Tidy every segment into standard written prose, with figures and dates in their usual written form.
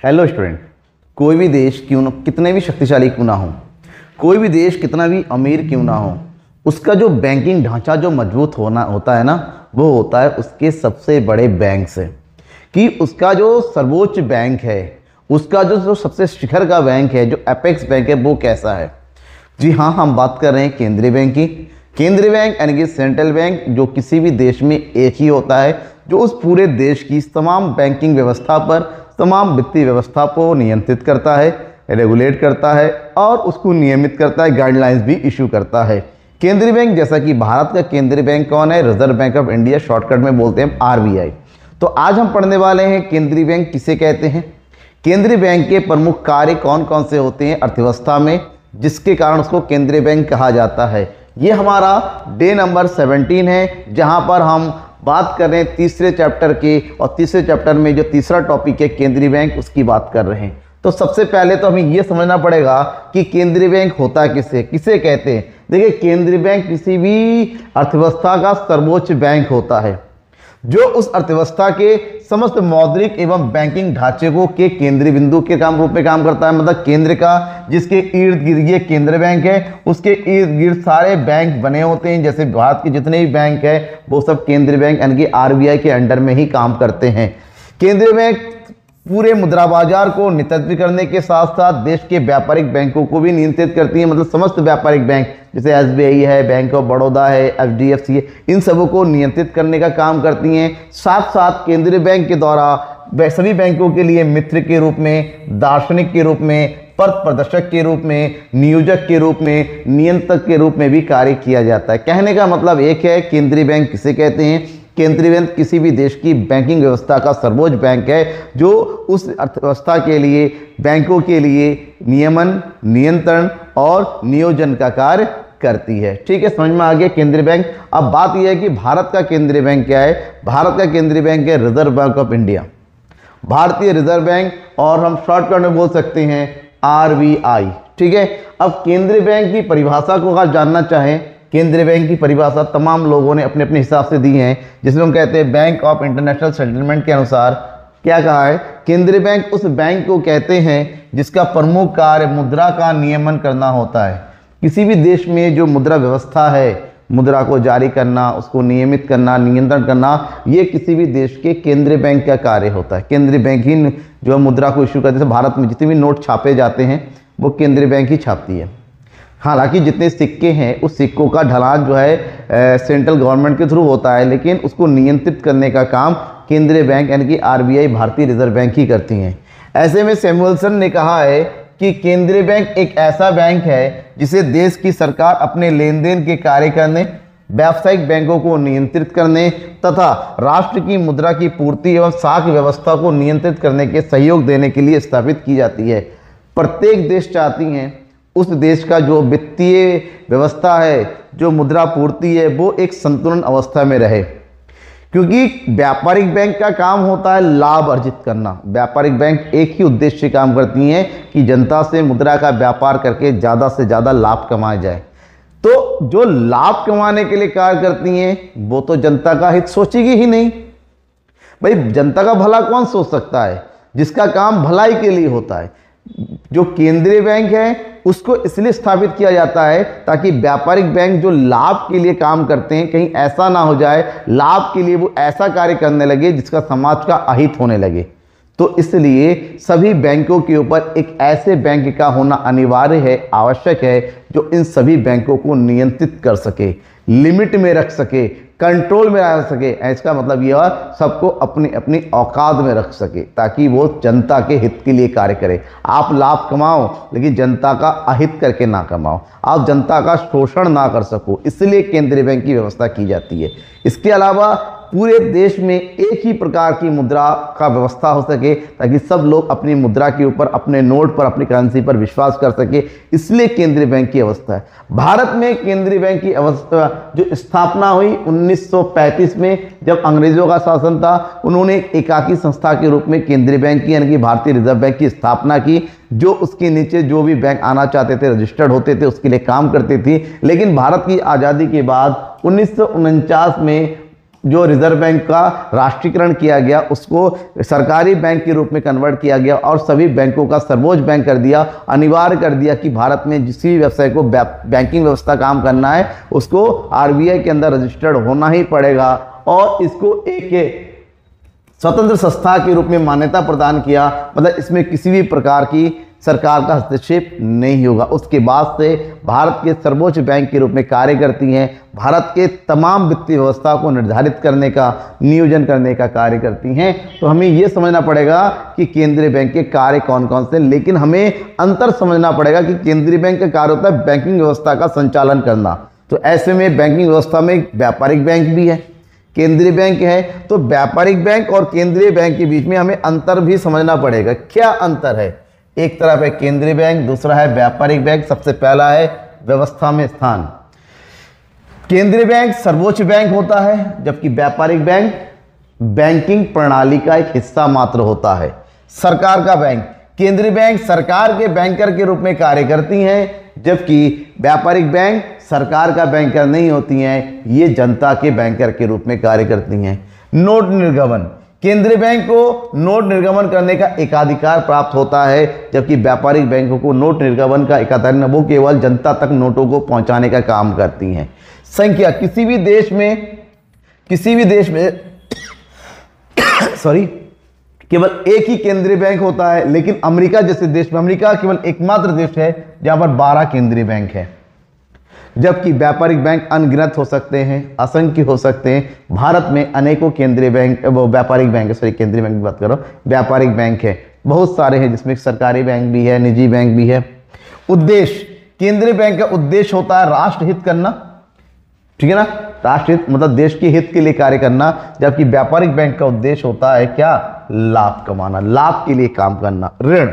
Hello student. कोई भी देश क्यों न कितने भी शक्तिशाली क्यों ना हो, कोई भी देश कितना भी अमीर क्यों ना हो, उसका जो बैंकिंग ढांचा जो मजबूत होना होता है ना, वो होता है उसके सबसे बड़े बैंक से। कि उसका जो सर्वोच्च बैंक है, उसका जो सबसे शिखर का बैंक है, जो एपेक्स बैंक है, वो कैसा है। जी हाँ, हम बात कर रहे हैं केंद्रीय बैंक की। केंद्रीय बैंक यानी कि सेंट्रल बैंक, जो किसी भी देश में एक ही होता है, जो उस पूरे देश की तमाम बैंकिंग व्यवस्था पर, तमाम वित्तीय व्यवस्था को नियंत्रित करता है, रेगुलेट करता है और उसको नियमित करता है, गाइडलाइंस भी इशू करता है। केंद्रीय बैंक, जैसा कि भारत का केंद्रीय बैंक कौन है, reserve bank of India, shortcut में बोलते हैं आरबीआई। तो आज हम पढ़ने वाले हैं केंद्रीय बैंक किसे कहते हैं, केंद्रीय बैंक के प्रमुख कार्य कौन कौन से होते हैं अर्थव्यवस्था में, जिसके कारण उसको केंद्रीय बैंक कहा जाता है। ये हमारा डे नंबर 17 है, जहां पर हम बात कर रहे हैं तीसरे चैप्टर के, और तीसरे चैप्टर में जो तीसरा टॉपिक है केंद्रीय बैंक, उसकी बात कर रहे हैं। तो सबसे पहले तो हमें यह समझना पड़ेगा कि केंद्रीय बैंक होता किसे किसे कहते हैं। देखिए, केंद्रीय बैंक किसी भी अर्थव्यवस्था का सर्वोच्च बैंक होता है, जो उस अर्थव्यवस्था के समस्त मौद्रिक एवं बैंकिंग ढांचे को के केंद्रीय बिंदु के रूप में काम करता है। मतलब केंद्र का, जिसके इर्द गिर्द ये केंद्र बैंक है, उसके इर्द गिर्द सारे बैंक बने होते हैं। जैसे भारत के जितने भी बैंक है, वो सब केंद्रीय बैंक यानी कि आरबीआई के अंडर में ही काम करते हैं। केंद्रीय बैंक पूरे मुद्रा बाजार को नियंत्रित करने के साथ साथ देश के व्यापारिक बैंकों को भी नियंत्रित करती है। मतलब समस्त व्यापारिक बैंक, जैसे एसबीआई है, बैंक ऑफ बड़ौदा है, एचडीएफसी है, इन सबों को नियंत्रित करने का काम करती हैं। साथ साथ केंद्रीय बैंक के द्वारा सभी बैंकों के लिए मित्र के रूप में, दार्शनिक के रूप में, पथ प्रदर्शक के रूप में, नियोजक के रूप में, नियंत्रक के रूप में भी कार्य किया जाता है। कहने का मतलब एक है, केंद्रीय बैंक किसे कहते हैं। केंद्रीय बैंक किसी भी देश की बैंकिंग व्यवस्था का सर्वोच्च बैंक है, जो उस अर्थव्यवस्था के लिए, बैंकों के लिए नियमन, नियंत्रण और नियोजन का कार्य करती है। ठीक है, समझ में आ गया केंद्रीय बैंक। अब बात यह है कि भारत का केंद्रीय बैंक क्या है। भारत का केंद्रीय बैंक है रिजर्व बैंक ऑफ इंडिया, भारतीय रिजर्व बैंक, और हम शॉर्टकट में बोल सकते हैं आरबीआई। ठीक है, अब केंद्रीय बैंक की परिभाषा को अगर जानना चाहें, केंद्रीय बैंक की परिभाषा तमाम लोगों ने अपने अपने हिसाब से दी है, जिसमें हम कहते हैं बैंक ऑफ इंटरनेशनल सेटलमेंट के अनुसार क्या कहा है, केंद्रीय बैंक उस बैंक को कहते हैं जिसका प्रमुख कार्य मुद्रा का नियमन करना होता है। किसी भी देश में जो मुद्रा व्यवस्था है, मुद्रा को जारी करना, उसको नियमित करना, नियंत्रण करना, ये किसी भी देश के केंद्रीय बैंक का कार्य होता है। केंद्रीय बैंक ही जो मुद्रा को इशू करते हैं। भारत में जितने भी नोट छापे जाते हैं, वो केंद्रीय बैंक ही छापती है। हालांकि जितने सिक्के हैं, उस सिक्कों का ढलान जो है सेंट्रल गवर्नमेंट के थ्रू होता है, लेकिन उसको नियंत्रित करने का काम केंद्रीय बैंक यानी कि आरबीआई, भारतीय रिजर्व बैंक ही करती हैं। ऐसे में सैमुअल्सन ने कहा है कि केंद्रीय बैंक एक ऐसा बैंक है जिसे देश की सरकार अपने लेन देन के कार्य करने, व्यावसायिक बैंकों को नियंत्रित करने तथा राष्ट्र की मुद्रा की पूर्ति एवं साख व्यवस्था को नियंत्रित करने के सहयोग देने के लिए स्थापित की जाती है। प्रत्येक देश चाहती हैं उस देश का जो वित्तीय व्यवस्था है, जो मुद्रा पूर्ति है, वो एक संतुलन अवस्था में रहे। क्योंकि व्यापारिक बैंक का काम होता है लाभ अर्जित करना। व्यापारिक बैंक एक ही उद्देश्य से काम करती हैं कि जनता से मुद्रा का व्यापार करके ज़्यादा से ज़्यादा लाभ कमाया जाए। तो जो लाभ कमाने के लिए कार्य करती हैं, वो तो जनता का हित सोचेगी ही नहीं। भाई, जनता का भला कौन सोच सकता है, जिसका काम भलाई के लिए होता है। जो केंद्रीय बैंक है, उसको इसलिए स्थापित किया जाता है ताकि व्यापारिक बैंक जो लाभ के लिए काम करते हैं, कहीं ऐसा ना हो जाए लाभ के लिए वो ऐसा कार्य करने लगे जिसका समाज का अहित होने लगे। तो इसलिए सभी बैंकों के ऊपर एक ऐसे बैंक का होना अनिवार्य है, आवश्यक है, जो इन सभी बैंकों को नियंत्रित कर सके, लिमिट में रख सके, कंट्रोल में रख सके। इसका मतलब यह सबको अपनी अपनी औकात में रख सके, ताकि वो जनता के हित के लिए कार्य करे। आप लाभ कमाओ, लेकिन जनता का अहित करके ना कमाओ, आप जनता का शोषण ना कर सको। इसलिए केंद्रीय बैंक की व्यवस्था की जाती है। इसके अलावा पूरे देश में एक ही प्रकार की मुद्रा का व्यवस्था हो सके, ताकि सब लोग अपनी मुद्रा के ऊपर, अपने नोट पर, अपनी करेंसी पर विश्वास कर सके। इसलिए केंद्रीय बैंक की अवस्था है। भारत में केंद्रीय बैंक की अवस्था जो स्थापना हुई 1935 में, जब अंग्रेजों का शासन था, उन्होंने एक एकाकी संस्था के रूप में केंद्रीय बैंक की यानी कि भारतीय रिजर्व बैंक की स्थापना की, जो उसके नीचे जो भी बैंक आना चाहते थे, रजिस्टर्ड होते थे, उसके लिए काम करती थी। लेकिन भारत की आज़ादी के बाद 1949 में जो रिजर्व बैंक का राष्ट्रीयकरण किया गया, उसको सरकारी बैंक के रूप में कन्वर्ट किया गया और सभी बैंकों का सर्वोच्च बैंक कर दिया, अनिवार्य कर दिया कि भारत में जिस भी व्यवसाय को बैंकिंग व्यवस्था काम करना है उसको आरबीआई के अंदर रजिस्टर्ड होना ही पड़ेगा और इसको एक स्वतंत्र संस्था के रूप में मान्यता प्रदान किया। मतलब इसमें किसी भी प्रकार की सरकार का हस्तक्षेप नहीं होगा। उसके बाद से भारत के सर्वोच्च बैंक के रूप में कार्य करती हैं, भारत के तमाम वित्तीय व्यवस्था को निर्धारित करने का, नियोजन करने का कार्य करती हैं। तो हमें ये समझना पड़ेगा कि केंद्रीय बैंक के कार्य कौन कौन से, लेकिन हमें अंतर समझना पड़ेगा कि केंद्रीय बैंक का कार्य होता है बैंकिंग व्यवस्था का संचालन करना। तो ऐसे में बैंकिंग व्यवस्था में व्यापारिक बैंक भी है, केंद्रीय बैंक है, तो व्यापारिक बैंक और केंद्रीय बैंक के बीच में हमें अंतर भी समझना पड़ेगा। क्या अंतर है? एक तरफ है केंद्रीय बैंक, दूसरा है व्यापारिक बैंक। सबसे पहला है व्यवस्था में स्थान। केंद्रीय बैंक सर्वोच्च बैंक होता है, जबकि व्यापारिक बैंक बैंकिंग प्रणाली का एक हिस्सा मात्र होता है। सरकार का बैंक, केंद्रीय बैंक सरकार के बैंकर के रूप में कार्य करती हैं, जबकि व्यापारिक बैंक सरकार का बैंकर नहीं होती हैं, ये जनता के बैंकर के रूप में कार्य करती हैं। नोट निर्गमन, केंद्रीय बैंक को नोट निर्गमन करने का एकाधिकार प्राप्त होता है, जबकि व्यापारिक बैंकों को नोट निर्गमन का एकाधिकार, वो केवल जनता तक नोटों को पहुंचाने का काम करती हैं। संख्या, किसी भी देश में सॉरी केवल एक ही केंद्रीय बैंक होता है, लेकिन अमेरिका जैसे देश में, अमेरिका केवल एकमात्र देश है जहां पर 12 केंद्रीय बैंक है, जबकि व्यापारिक बैंक अनगिनत हो सकते हैं, असंख्य हो सकते हैं। भारत में अनेकों केंद्रीय बैंक, वो व्यापारिक बैंक, सॉरी केंद्रीय बैंक की बात करो, व्यापारिक बैंक है, बहुत सारे हैं, जिसमें सरकारी बैंक भी है, निजी बैंक भी है। उद्देश्य, केंद्रीय बैंक का उद्देश्य होता है राष्ट्रहित करना, ठीक है ना, राष्ट्रहित मतलब देश के हित के लिए कार्य करना, जबकि व्यापारिक बैंक का उद्देश्य होता है क्या? लाभ कमाना, लाभ के लिए काम करना। ऋण,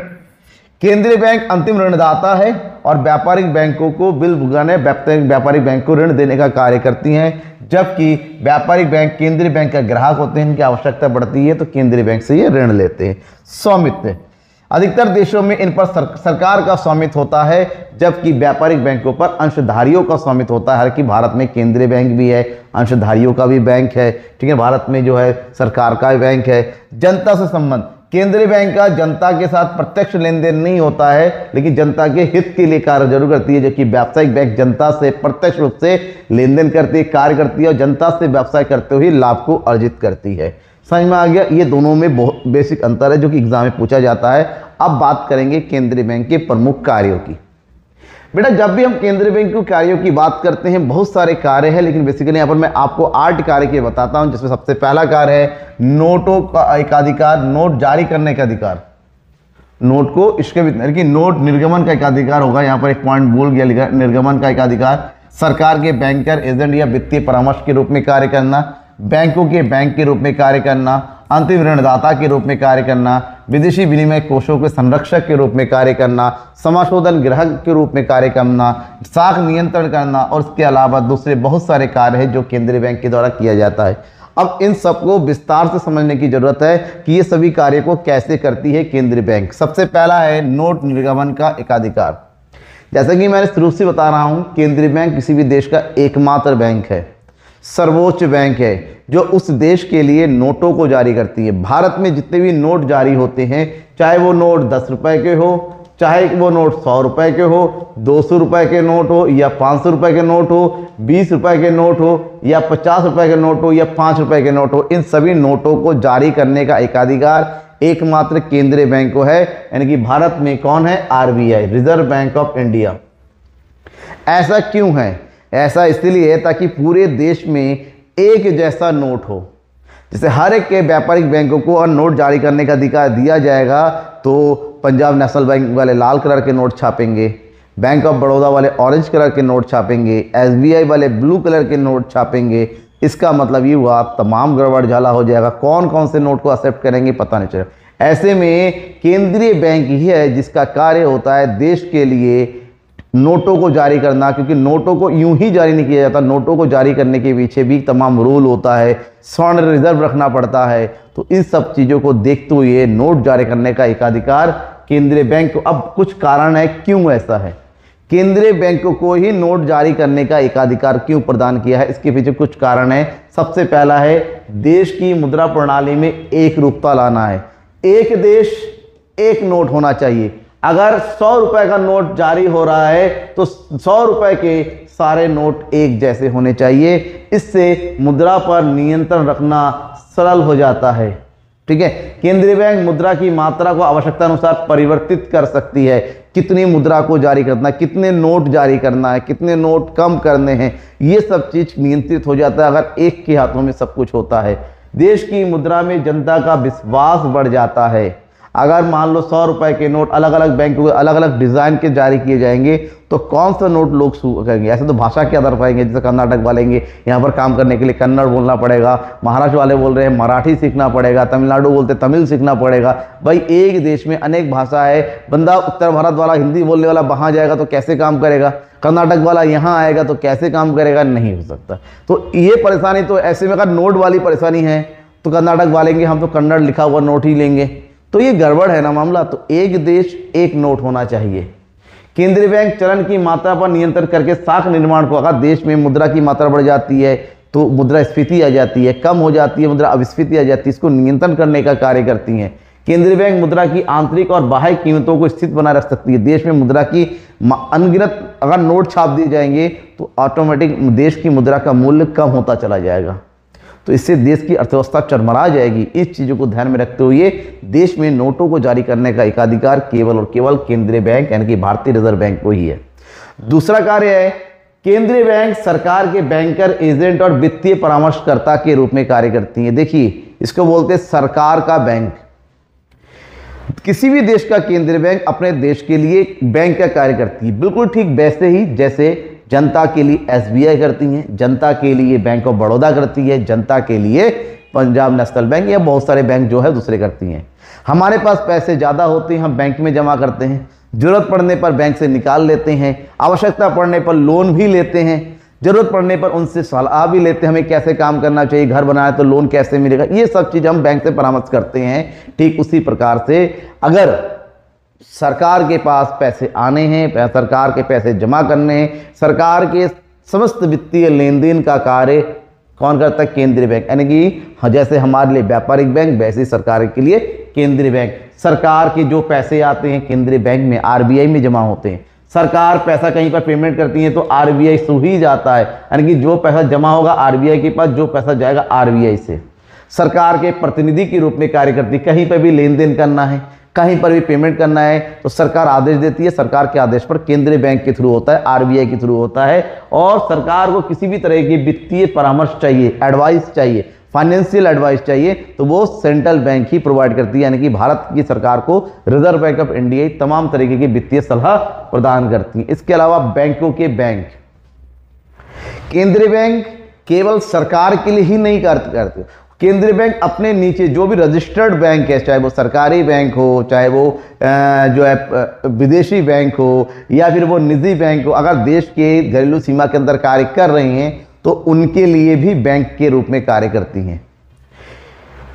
केंद्रीय बैंक अंतिम ऋणदाता है और व्यापारिक बैंकों को बिल भुगताने व्यापारिक बैंक को ऋण देने का कार्य करती हैं, जबकि व्यापारिक बैंक केंद्रीय बैंक का ग्राहक होते हैं, इनकी आवश्यकता बढ़ती है तो केंद्रीय बैंक से ये ऋण लेते हैं। स्वामित्व, अधिकतर देशों में इन पर सरकार का स्वामित्व होता है, जबकि व्यापारिक बैंकों पर अंशधारियों का स्वामित्व होता है। हालांकि भारत में केंद्रीय बैंक भी है, अंशधारियों का भी बैंक है, ठीक है, भारत में जो है सरकार का बैंक है। जनता से संबंध, केंद्रीय बैंक का जनता के साथ प्रत्यक्ष लेन देन नहीं होता है, लेकिन जनता के हित के लिए कार्य जरूर करती है, जबकि व्यावसायिक बैंक जनता से प्रत्यक्ष रूप से लेन देन करती है, कार्य करती है और जनता से व्यवसाय करते हुए लाभ को अर्जित करती है। समझ में आ गया? ये दोनों में बहुत बेसिक अंतर है जो कि एग्जाम में पूछा जाता है। अब बात करेंगे केंद्रीय बैंक के प्रमुख कार्यों की। बेटा जब भी हम केंद्रीय बैंक के कार्यों की बात करते हैं, बहुत सारे कार्य हैं, लेकिन बेसिकली यहाँ पर मैं आपको 8 कार्य के बताता हूं, जिसमें सबसे पहला कार्य है नोटों का एकाधिकार, नोट जारी करने का अधिकार, नोट को इसके भी नोट निर्गमन का एकाधिकार होगा, यहाँ पर एक पॉइंट भूल गया, निर्गमन का एकाधिकार, सरकार के बैंकर, एजेंट या वित्तीय परामर्श के रूप में कार्य करना, बैंकों के बैंक के रूप में कार्य करना, अंतिम ऋणदाता के रूप में कार्य करना, विदेशी विनिमय कोषों के संरक्षक के रूप में कार्य करना, समाशोधन ग्राहक के रूप में कार्य करना, साख नियंत्रण करना और इसके अलावा दूसरे बहुत सारे कार्य हैं जो केंद्रीय बैंक के द्वारा किया जाता है। अब इन सबको विस्तार से समझने की जरूरत है कि ये सभी कार्य को कैसे करती है केंद्रीय बैंक। सबसे पहला है नोट निर्गमन का एकाधिकार। जैसा कि मैंने शुरू से बता रहा हूं, केंद्रीय बैंक किसी भी देश का एकमात्र बैंक है, सर्वोच्च बैंक है, जो उस देश के लिए नोटों को जारी करती है। भारत में जितने भी नोट जारी होते हैं, चाहे वो नोट 10 रुपए के हो, चाहे वो नोट 100 रुपए के हो, 200 रुपए के नोट हो या 500 रुपए के नोट हो, 20 रुपए के नोट हो या 50 रुपए के नोट हो या 5 रुपए के नोट हो, इन सभी नोटों को जारी करने का एकाधिकार एकमात्र केंद्रीय बैंक को है। यानी कि भारत में कौन है? RBI, reserve bank of India. ऐसा क्यों है? ऐसा इसलिए है ताकि पूरे देश में एक जैसा नोट हो। जैसे हर एक के व्यापारिक बैंकों को और नोट जारी करने का अधिकार दिया जाएगा, तो पंजाब नेशनल बैंक वाले लाल कलर के नोट छापेंगे, बैंक ऑफ बड़ौदा वाले ऑरेंज कलर के नोट छापेंगे, एसबीआई वाले ब्लू कलर के नोट छापेंगे। इसका मतलब ये हुआ तमाम गड़बड़ झाला हो जाएगा, कौन कौन से नोट को एक्सेप्ट करेंगे पता नहीं चलेगा। ऐसे में केंद्रीय बैंक ही है जिसका कार्य होता है देश के लिए नोटों को जारी करना, क्योंकि नोटों को यूं ही जारी नहीं किया जाता, नोटों को जारी करने के पीछे भी तमाम रूल होता है, स्वर्ण रिजर्व रखना पड़ता है। तो इन सब चीज़ों को देखते हुए नोट जारी करने का एकाधिकार केंद्रीय बैंक को। अब कुछ कारण है क्यों ऐसा है, केंद्रीय बैंकों को ही नोट जारी करने का एकाधिकार क्यों प्रदान किया है? इसके पीछे कुछ कारण है। सबसे पहला है देश की मुद्रा प्रणाली में एक रूपता लाना है। एक देश एक नोट होना चाहिए। अगर 100 रुपए का नोट जारी हो रहा है तो 100 रुपए के सारे नोट एक जैसे होने चाहिए। इससे मुद्रा पर नियंत्रण रखना सरल हो जाता है। ठीक है, केंद्रीय बैंक मुद्रा की मात्रा को आवश्यकता अनुसार परिवर्तित कर सकती है। कितनी मुद्रा को जारी करना है, कितने नोट जारी करना है, कितने नोट कम करने हैं, ये सब चीज नियंत्रित हो जाता है अगर एक के हाथों में सब कुछ होता है। देश की मुद्रा में जनता का विश्वास बढ़ जाता है। अगर मान लो 100 रुपए के नोट अलग अलग बैंकों के अलग अलग डिजाइन के जारी किए जाएंगे तो कौन सा नोट लोग करेंगे? ऐसे तो भाषा के आधार पाएंगे। जैसे कर्नाटक वालेंगे यहाँ पर काम करने के लिए कन्नड़ बोलना पड़ेगा, महाराष्ट्र वाले बोल रहे हैं मराठी सीखना पड़ेगा, तमिलनाडु बोलते तमिल सीखना पड़ेगा। भाई एक देश में अनेक भाषा है। बंदा उत्तर भारत वाला हिंदी बोलने वाला वहाँ जाएगा तो कैसे काम करेगा? कर्नाटक वाला यहाँ आएगा तो कैसे काम करेगा? नहीं हो सकता। तो ये परेशानी तो ऐसे में अगर नोट वाली परेशानी है तो कर्नाटक वालेंगे हम तो कन्नड़ लिखा हुआ नोट ही लेंगे, तो ये गड़बड़ है ना मामला। तो एक देश एक नोट होना चाहिए। केंद्रीय बैंक चलन की मात्रा पर नियंत्रण करके साख निर्माण को, अगर देश में मुद्रा की मात्रा बढ़ जाती है तो मुद्रास्फीति आ जाती है, कम हो जाती है मुद्रा अपस्फीति आ जाती है, इसको नियंत्रण करने का कार्य करती हैं। केंद्रीय बैंक मुद्रा की आंतरिक और बाह्य कीमतों को स्थिर बनाए रख सकती है। देश में मुद्रा की अनगिनत अगर नोट छाप दिए जाएंगे तो ऑटोमेटिक देश की मुद्रा का मूल्य कम होता चला जाएगा, तो इससे देश की अर्थव्यवस्था चरमरा जाएगी। इस चीज़ों को ध्यान में रखते हुए देश में नोटों को जारी करने का एकाधिकार केवल और केवल केंद्रीय बैंक यानी कि भारतीय रिजर्व बैंक को ही है। दूसरा कार्य है केंद्रीय बैंक सरकार के बैंकर, एजेंट और वित्तीय परामर्शकर्ता के रूप में कार्य करती है। देखिए इसको बोलते हैं सरकार का बैंक। किसी भी देश का केंद्रीय बैंक अपने देश के लिए बैंक का कार्य करती है, बिल्कुल ठीक वैसे ही जैसे जनता के लिए एसबीआई करती हैं, जनता के लिए बैंक ऑफ बड़ौदा करती है, जनता के लिए पंजाब नेशनल बैंक या बहुत सारे बैंक जो है दूसरे करती हैं। हमारे पास पैसे ज़्यादा होते हैं, हम बैंक में जमा करते हैं, जरूरत पड़ने पर बैंक से निकाल लेते हैं, आवश्यकता पड़ने पर लोन भी लेते हैं, जरूरत पड़ने पर उनसे सलाह भी लेते हैं हमें कैसे काम करना चाहिए, घर बनाए तो लोन कैसे मिलेगा, ये सब चीज़ हम बैंक से परामर्श करते हैं। ठीक उसी प्रकार से अगर सरकार के पास पैसे आने हैं, सरकार के पैसे जमा करने हैं, सरकार के समस्त वित्तीय लेन देन का कार्य कौन करता है? केंद्रीय बैंक। यानी कि जैसे हमारे लिए व्यापारिक बैंक वैसे ही सरकार के लिए केंद्रीय बैंक। सरकार के जो पैसे आते हैं केंद्रीय बैंक में, आरबीआई में जमा होते हैं। सरकार पैसा कहीं पर पेमेंट करती है तो आरबीआई से ही जाता है, यानी कि जो पैसा जमा होगा आरबीआई के पास, जो पैसा जाएगा आरबीआई से। सरकार के प्रतिनिधि के रूप में कार्य करती है। कहीं पर भी लेन देन करना है, कहीं पर भी पेमेंट करना है तो सरकार आदेश देती है, सरकार के आदेश पर केंद्रीय बैंक के थ्रू होता है, आरबीआई के थ्रू होता है। और सरकार को किसी भी तरह की वित्तीय परामर्श चाहिए, एडवाइस चाहिए, फाइनेंशियल एडवाइस चाहिए तो वो सेंट्रल बैंक ही प्रोवाइड करती है। यानी कि भारत की सरकार को रिजर्व बैंक ऑफ इंडिया तमाम तरीके की वित्तीय सलाह प्रदान करती है। इसके अलावा बैंकों के बैंक, केंद्रीय बैंक केवल सरकार के लिए ही नहीं करते। केंद्रीय बैंक अपने नीचे जो भी रजिस्टर्ड बैंक है, चाहे वो सरकारी बैंक हो, चाहे वो जो है विदेशी बैंक हो या फिर वो निजी बैंक हो, अगर देश के घरेलू सीमा के अंदर कार्य कर रही हैं तो उनके लिए भी बैंक के रूप में कार्य करती हैं।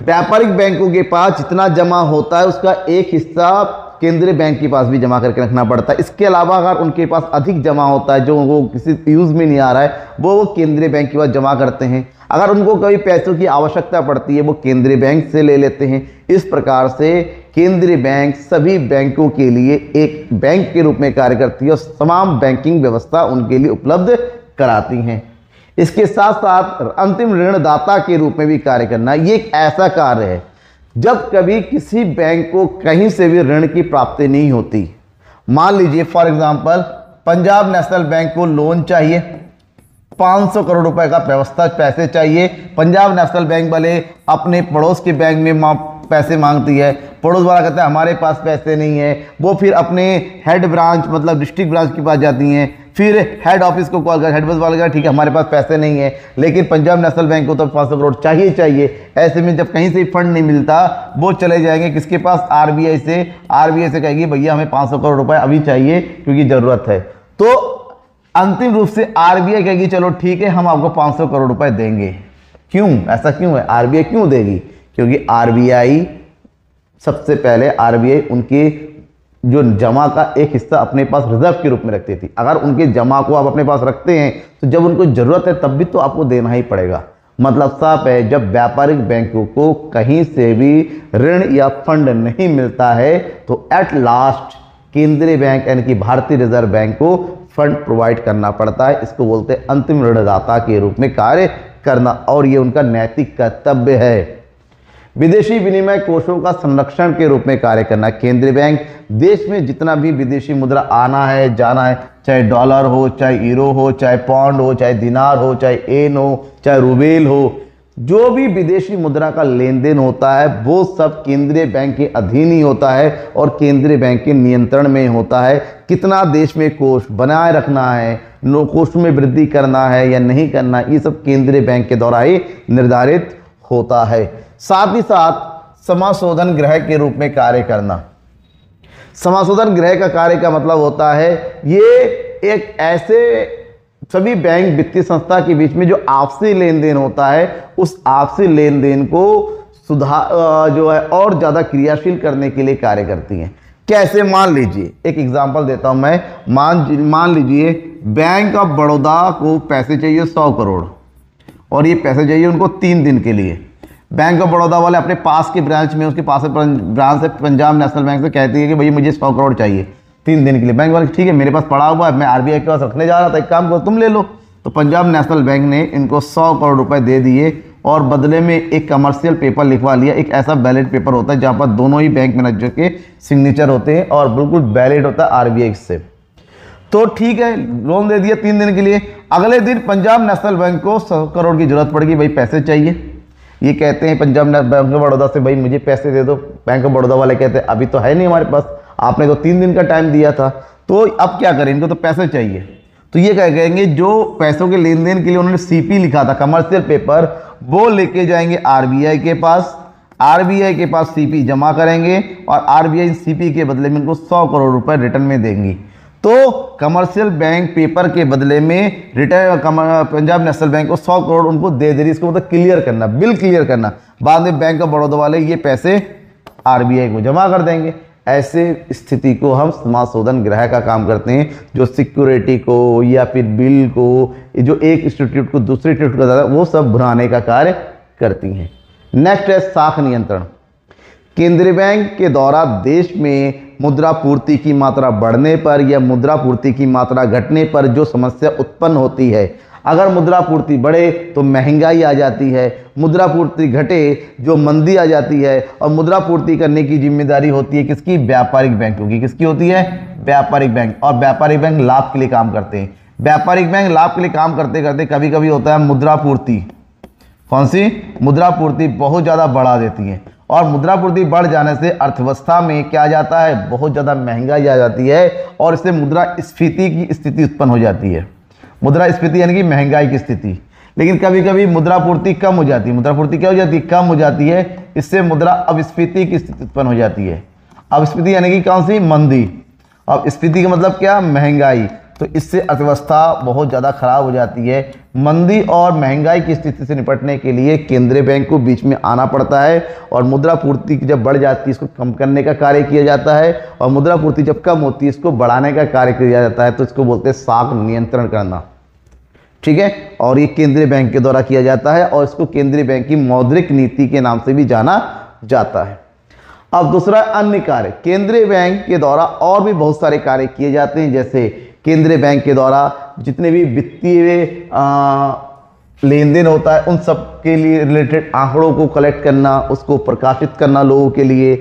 व्यापारिक बैंकों के पास जितना जमा होता है उसका एक हिस्सा केंद्रीय बैंक के पास भी जमा करके रखना पड़ता है। इसके अलावा अगर उनके पास अधिक जमा होता है जो वो किसी यूज़ में नहीं आ रहा है वो केंद्रीय बैंक के पास जमा करते हैं। अगर उनको कभी पैसों की आवश्यकता पड़ती है वो केंद्रीय बैंक से ले लेते हैं। इस प्रकार से केंद्रीय बैंक सभी बैंकों के लिए एक बैंक के रूप में कार्य करती है और तमाम बैंकिंग व्यवस्था उनके लिए उपलब्ध कराती हैं। इसके साथ साथ अंतिम ऋणदाता के रूप में भी कार्य करना, ये एक ऐसा कार्य है जब कभी किसी बैंक को कहीं से भी ऋण की प्राप्ति नहीं होती। मान लीजिए for example Punjab national bank को लोन चाहिए, 500 करोड़ रुपए का व्यवस्था पैसे चाहिए। पंजाब नेशनल बैंक वाले अपने पड़ोस के बैंक में पैसे मांगती है, पड़ोस वाला कहता है हमारे पास पैसे नहीं है, वो फिर अपने हेड ब्रांच मतलब डिस्ट्रिक्ट ब्रांच के पास जाती हैं, फिर हेड ऑफिस को कॉल कर, हेड ऑफिस वाला कहता ठीक है हमारे पास पैसे नहीं है, लेकिन पंजाब नेशनल बैंक को तो 500 करोड़ चाहिए। ऐसे में जब कहीं से फंड नहीं मिलता वो चले जाएंगे किसके पास? आरबीआई से। आरबीआई से कहेगी भैया हमें 500 करोड़ रुपए अभी चाहिए क्योंकि ज़रूरत है। तो अंतिम रूप से आरबीआई कहेगी चलो ठीक है हम आपको 500 करोड़ रुपए देंगे। क्यों? ऐसा क्यों है? आरबीआई क्यों देगी? क्योंकि आरबीआई सबसे पहले आरबीआई उनके जो जमा का एक हिस्सा अपने पास रिजर्व के रूप में रखती थी। अगर उनके जमा को आप अपने पास रखते हैं तो जब उनको ज़रूरत है तब भी तो आपको देना ही पड़ेगा। मतलब साफ है, जब व्यापारिक बैंकों को कहीं से भी ऋण या फंड नहीं मिलता है तो एट लास्ट केंद्रीय बैंक यानी कि भारतीय रिजर्व बैंक को फंड प्रोवाइड करना पड़ता है। इसको बोलते हैं अंतिम ऋणदाता के रूप में कार्य करना, और ये उनका नैतिक कर्तव्य है। विदेशी विनिमय कोषों का संरक्षण के रूप में कार्य करना। केंद्रीय बैंक देश में जितना भी विदेशी मुद्रा आना है जाना है, चाहे डॉलर हो, चाहे यूरो हो, चाहे पाउंड हो, चाहे दिनार हो, चाहे एन हो, चाहे रूबेल हो, जो भी विदेशी मुद्रा का लेन देन होता है वो सब केंद्रीय बैंक के अधीन ही होता है और केंद्रीय बैंक के नियंत्रण में होता है। कितना देश में कोष बनाए रखना है, कोष में वृद्धि करना है या नहीं करना, ये सब केंद्रीय बैंक के द्वारा ही निर्धारित होता है। साथ ही साथ समाशोधन गृह के रूप में कार्य करना। समाशोधन गृह का कार्य का मतलब होता है ये एक ऐसे सभी बैंक वित्तीय संस्था के बीच में जो आपसी लेन देन होता है उस आपसी लेन देन को सुधार जो है और ज़्यादा क्रियाशील करने के लिए कार्य करती हैं। कैसे? मान लीजिए, एक एग्जांपल देता हूं मैं। मान लीजिए बैंक ऑफ बड़ौदा को पैसे चाहिए 100 करोड़ और ये पैसे चाहिए उनको 3 दिन के लिए। बैंक ऑफ बड़ौदा वाले अपने पास के ब्रांच में, उसके पास ब्रांच से पंजाब नेशनल बैंक से कहती है कि भैया मुझे 100 करोड़ चाहिए 3 दिन के लिए। बैंक वाले ठीक है मेरे पास पड़ा हुआ है, मैं आरबीआई के पास रखने जा रहा था, एक काम करो तुम ले लो। तो पंजाब नेशनल बैंक ने इनको 100 करोड़ रुपए दे दिए और बदले में एक कमर्शियल पेपर लिखवा लिया। एक ऐसा बैलेट पेपर होता है जहाँ पर दोनों ही बैंक मैनेजर के सिग्नेचर होते हैं और बिल्कुल वैलिड होता है आरबीआई से। तो ठीक है, लोन दे दिया 3 दिन के लिए। अगले दिन पंजाब नेशनल बैंक को 100 करोड़ की जरूरत पड़ गई, भाई पैसे चाहिए। ये कहते हैं पंजाब बैंक ऑफ बड़ौदा से भाई मुझे पैसे दे दो। बैंक ऑफ बड़ौदा वाले कहते हैं अभी तो है नहीं हमारे पास, आपने तो 3 दिन का टाइम दिया था, तो अब क्या करें, इनको तो पैसे चाहिए। तो ये क्या कहेंगे, जो पैसों के लेन देन के लिए उन्होंने सीपी लिखा था कमर्शियल पेपर, वो लेके जाएंगे आरबीआई के पास। आरबीआई के पास सीपी जमा करेंगे और आरबीआई सीपी के बदले में उनको 100 करोड़ रुपए रिटर्न में देंगी। तो कमर्शियल बैंक पेपर के बदले में पंजाब नेशनल बैंक को 100 करोड़ उनको दे दे रही। इसको मतलब क्लियर करना, बिल क्लियर करना। बाद में बैंक ऑफ बड़ौदा वाले ये पैसे आरबीआई को जमा कर देंगे। ऐसे स्थिति को हम समाशोधन गृह का काम करते हैं, जो सिक्योरिटी को या फिर बिल को जो एक इंस्टीट्यूट को दूसरे इंस्टीट्यूट को देता है वो सब भुनाने का कार्य करती हैं। नेक्स्ट है साख नियंत्रण। केंद्रीय बैंक के द्वारा देश में मुद्रा पूर्ति की मात्रा बढ़ने पर या मुद्रा पूर्ति की मात्रा घटने पर जो समस्या उत्पन्न होती है, अगर मुद्रा पूर्ति बढ़े तो महंगाई आ जाती है, मुद्रा पूर्ति घटे जो मंदी आ जाती है, और मुद्रा पूर्ति करने की जिम्मेदारी होती है किसकी? व्यापारिक बैंकों की। किसकी होती है? व्यापारिक बैंक। और व्यापारिक बैंक लाभ के लिए काम करते हैं। व्यापारिक बैंक लाभ के लिए काम करते करते कभी कभी होता है मुद्रा पूर्ति। कौन सी? मुद्रा पूर्ति बहुत ज़्यादा बढ़ा देती है और मुद्रा पूर्ति बढ़ जाने से अर्थव्यवस्था में क्या आ जाता है? बहुत ज़्यादा महंगाई आ जाती है और इससे मुद्रा स्फीति की स्थिति उत्पन्न हो जाती है। मुद्रा स्फीति यानी कि महंगाई की स्थिति। लेकिन कभी कभी मुद्रा पूर्ति कम हो जाती है। मुद्रा पूर्ति क्या हो जाती है? कम हो जाती है। इससे मुद्रा अपस्फीति की स्थिति उत्पन्न हो जाती है। अपस्फीति यानी कि कौन सी? मंदी। अब स्फीति का मतलब क्या? महंगाई। तो इससे अर्थव्यवस्था बहुत ज़्यादा खराब हो जाती है। मंदी और महंगाई की स्थिति से निपटने के लिए केंद्रीय बैंक को बीच में आना पड़ता है और मुद्रा पूर्ति जब बढ़ जाती है इसको कम करने का कार्य किया जाता है, और मुद्रा पूर्ति जब कम होती है इसको बढ़ाने का कार्य किया जाता है। तो इसको बोलते हैं साख नियंत्रण करना। ठीक है, और ये केंद्रीय बैंक के द्वारा किया जाता है और इसको केंद्रीय बैंक की मौद्रिक नीति के नाम से भी जाना जाता है। अब दूसरा अन्य कार्य, केंद्रीय बैंक के द्वारा और भी बहुत सारे कार्य किए जाते हैं। जैसे केंद्रीय बैंक के द्वारा जितने भी वित्तीय लेन देन होता है उन सब के लिए रिलेटेड आंकड़ों को कलेक्ट करना, उसको प्रकाशित करना लोगों के लिए,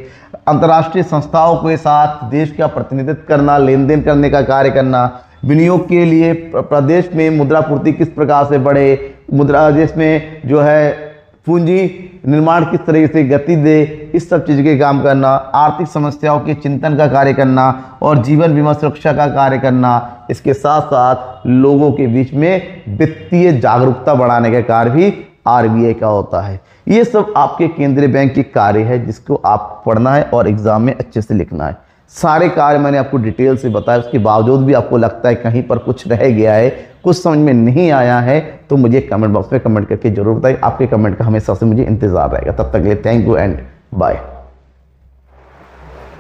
अंतर्राष्ट्रीय संस्थाओं के साथ देश का प्रतिनिधित्व करना, लेन देन करने का कार्य करना, विनियोग के लिए प्रदेश में मुद्रा पूर्ति किस प्रकार से बढ़े, मुद्रा देश में जो है पूंजी निर्माण किस तरीके से गति दे, इस सब चीज़ के काम करना, आर्थिक समस्याओं के चिंतन का कार्य करना और जीवन बीमा सुरक्षा का कार्य करना। इसके साथ साथ लोगों के बीच में वित्तीय जागरूकता बढ़ाने का कार्य भी आरबीआई का होता है। ये सब आपके केंद्रीय बैंक के कार्य है जिसको आप पढ़ना है और एग्जाम में अच्छे से लिखना है। सारे कार्य मैंने आपको डिटेल से बताया, उसके बावजूद भी आपको लगता है कहीं पर कुछ रह गया है, कुछ समझ में नहीं आया है, तो मुझे कमेंट बॉक्स में कमेंट करके जरूर बताइए। आपके कमेंट का हमेशा से मुझे इंतजार रहेगा। तब तक के लिए थैंक यू एंड बाय।